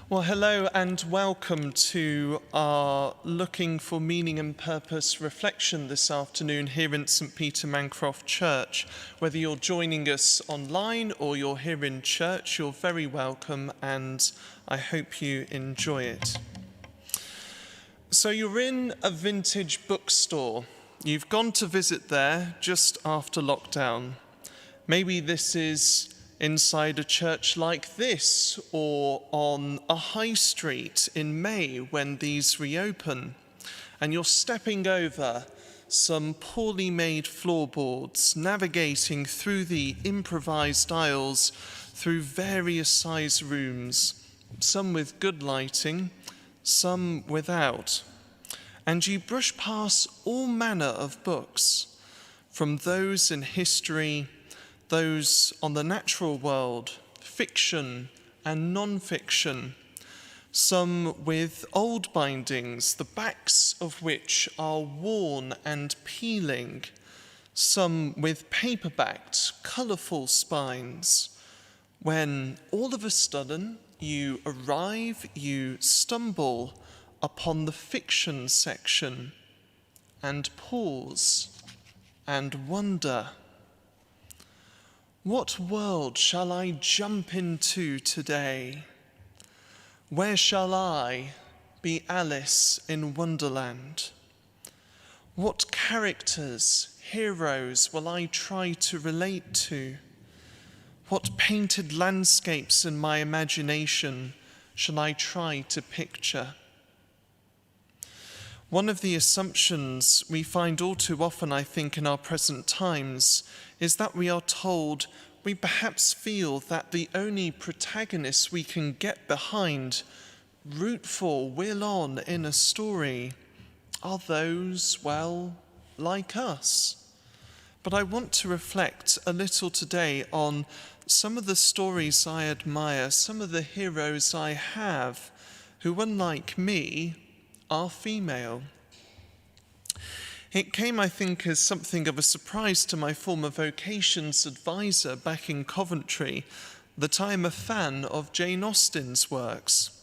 Well, hello and welcome to our Looking for Meaning and Purpose reflection this afternoon here in St. Peter Mancroft Church. Whether you're joining us online or you're here in church, you're very welcome and I hope you enjoy it. So you're in a vintage bookstore. You've gone to visit there just after lockdown. Maybe this is inside a church like this or on a high street in May when these reopen, and you're stepping over some poorly made floorboards, navigating through the improvised aisles through various size rooms, some with good lighting, some without. And you brush past all manner of books, from those in history, those on the natural world, fiction and non-fiction, some with old bindings, the backs of which are worn and peeling, some with paper-backed, colourful spines, when all of a sudden you stumble upon the fiction section and pause and wonder. What world shall I jump into today? Where shall I be Alice in Wonderland? What characters, heroes will I try to relate to? What painted landscapes in my imagination shall I try to picture? One of the assumptions we find all too often, I think, in our present times is that we are told, we perhaps feel that the only protagonists we can get behind, root for, will on in a story are those, well, like us. But I want to reflect a little today on some of the stories I admire, some of the heroes I have, who, unlike me, are female. It came, I think, as something of a surprise to my former vocations advisor back in Coventry that I am a fan of Jane Austen's works.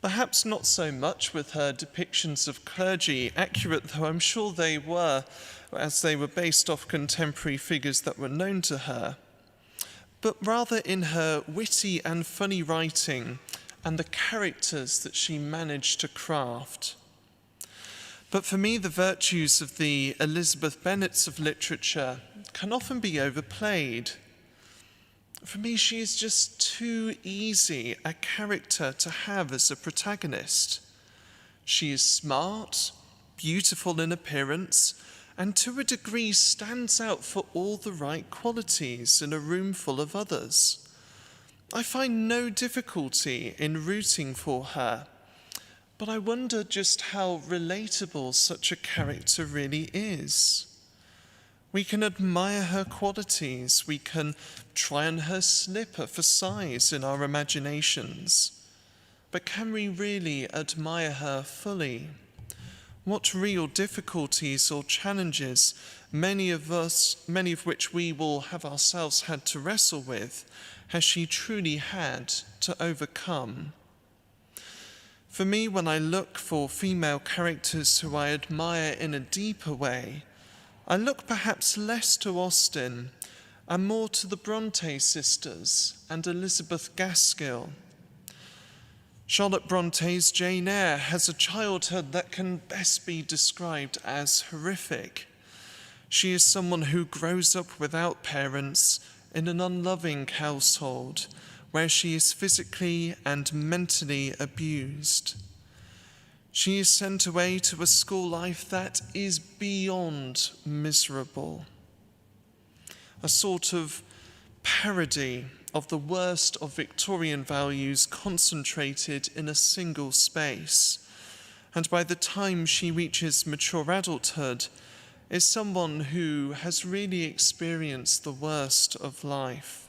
Perhaps not so much with her depictions of clergy, accurate though I'm sure they were, as they were based off contemporary figures that were known to her, but rather in her witty and funny writing and the characters that she managed to craft. But for me, the virtues of the Elizabeth Bennets of literature can often be overplayed. For me, she is just too easy a character to have as a protagonist. She is smart, beautiful in appearance, and to a degree stands out for all the right qualities in a room full of others. I find no difficulty in rooting for her, but I wonder just how relatable such a character really is. We can admire her qualities, we can try on her slipper for size in our imaginations, but can we really admire her fully? What real difficulties or challenges, many of which we will have ourselves had to wrestle with, has she truly had to overcome? For me, when I look for female characters who I admire in a deeper way, I look perhaps less to Austen and more to the Bronte sisters and Elizabeth Gaskell. Charlotte Bronte's Jane Eyre has a childhood that can best be described as horrific. She is someone who grows up without parents in an unloving household where she is physically and mentally abused. She is sent away to a school life that is beyond miserable. A sort of parody of the worst of Victorian values concentrated in a single space. And by the time she reaches mature adulthood, is someone who has really experienced the worst of life.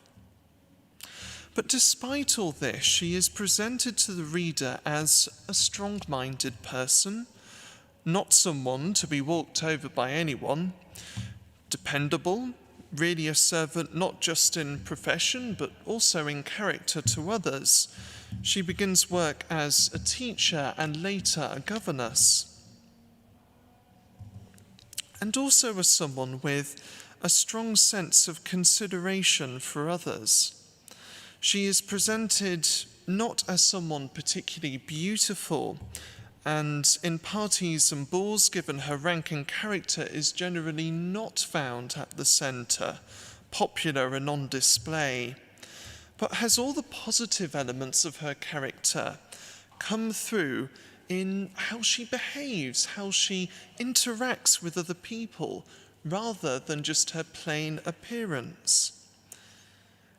But despite all this, she is presented to the reader as a strong-minded person, not someone to be walked over by anyone, dependable, really a servant not just in profession but also in character to others. She begins work as a teacher and later a governess. And also as someone with a strong sense of consideration for others. She is presented not as someone particularly beautiful, and in parties and balls, given her rank and character, is generally not found at the centre, popular and on display, but has all the positive elements of her character come through in how she behaves, how she interacts with other people, rather than just her plain appearance.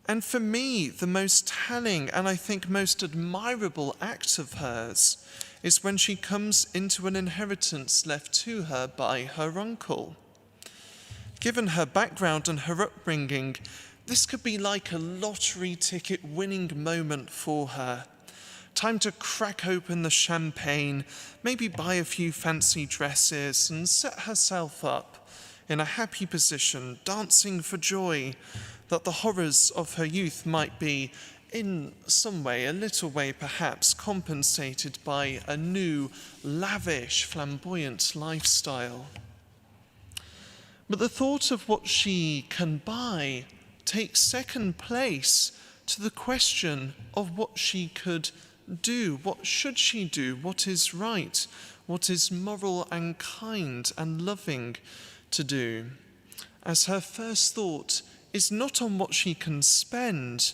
And for me, the most telling and I think most admirable act of hers is when she comes into an inheritance left to her by her uncle. Given her background and her upbringing, this could be like a lottery ticket winning moment for her. Time to crack open the champagne, maybe buy a few fancy dresses and set herself up in a happy position, dancing for joy that the horrors of her youth might be, in some way, a little way perhaps, compensated by a new, lavish, flamboyant lifestyle. But the thought of what she can buy takes second place to the question of what she could do. What should she do? What is right? What is moral and kind and loving to do? As her first thought is not on what she can spend,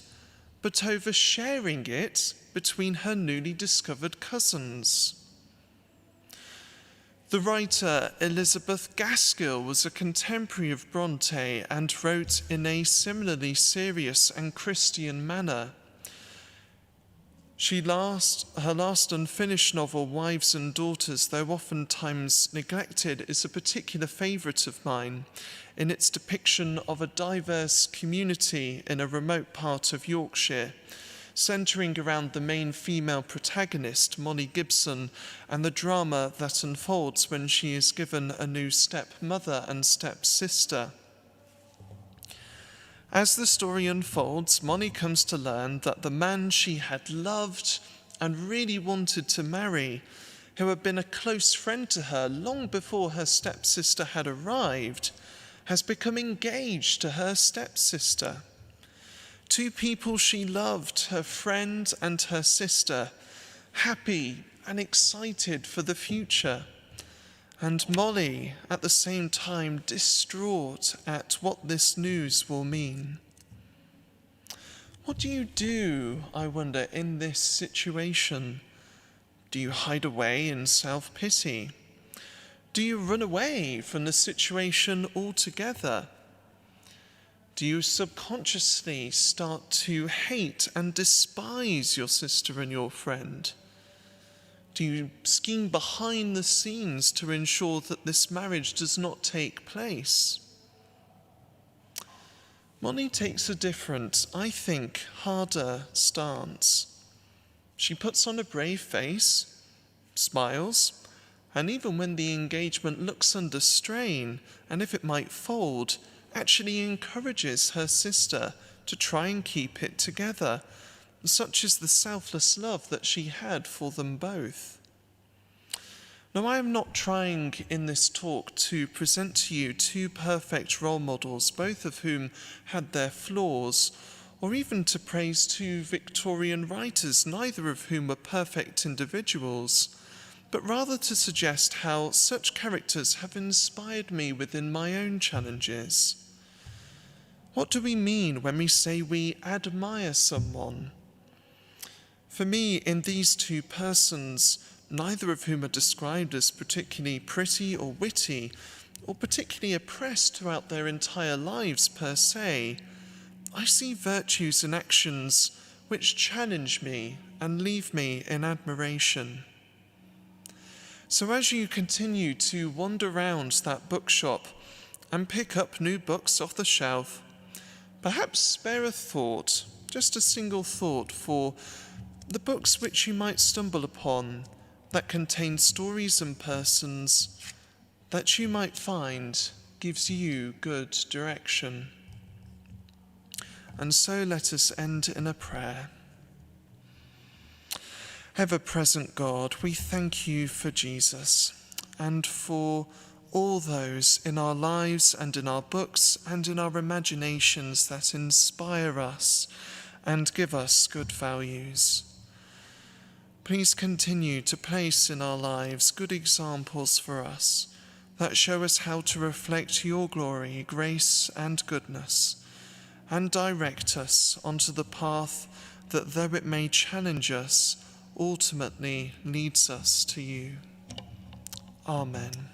but over sharing it between her newly discovered cousins. The writer Elizabeth Gaskell was a contemporary of Bronte and wrote in a similarly serious and Christian manner. Her last unfinished novel, Wives and Daughters, though oftentimes neglected, is a particular favourite of mine in its depiction of a diverse community in a remote part of Yorkshire, centering around the main female protagonist, Molly Gibson, and the drama that unfolds when she is given a new stepmother and stepsister. As the story unfolds, Molly comes to learn that the man she had loved and really wanted to marry, who had been a close friend to her long before her stepsister had arrived, has become engaged to her stepsister. Two people she loved, her friend and her sister, happy and excited for the future. And Molly, at the same time, distraught at what this news will mean. What do you do, I wonder, in this situation? Do you hide away in self-pity? Do you run away from the situation altogether? Do you subconsciously start to hate and despise your sister and your friend? Do you scheme behind the scenes to ensure that this marriage does not take place? Molly takes a different, I think, harder stance. She puts on a brave face, smiles, and even when the engagement looks under strain, and if it might fold, actually encourages her sister to try and keep it together. Such is the selfless love that she had for them both. Now, I am not trying in this talk to present to you two perfect role models, both of whom had their flaws, or even to praise two Victorian writers, neither of whom were perfect individuals, but rather to suggest how such characters have inspired me within my own challenges. What do we mean when we say we admire someone? For me, in these two persons, neither of whom are described as particularly pretty or witty, or particularly oppressed throughout their entire lives per se, I see virtues and actions which challenge me and leave me in admiration. So as you continue to wander around that bookshop and pick up new books off the shelf, perhaps spare a thought, just a single thought, for the books which you might stumble upon that contain stories and persons that you might find gives you good direction. And so let us end in a prayer. Ever-present God, we thank you for Jesus and for all those in our lives and in our books and in our imaginations that inspire us and give us good values. Please continue to place in our lives good examples for us that show us how to reflect your glory, grace and goodness, and direct us onto the path that, though it may challenge us, ultimately leads us to you. Amen.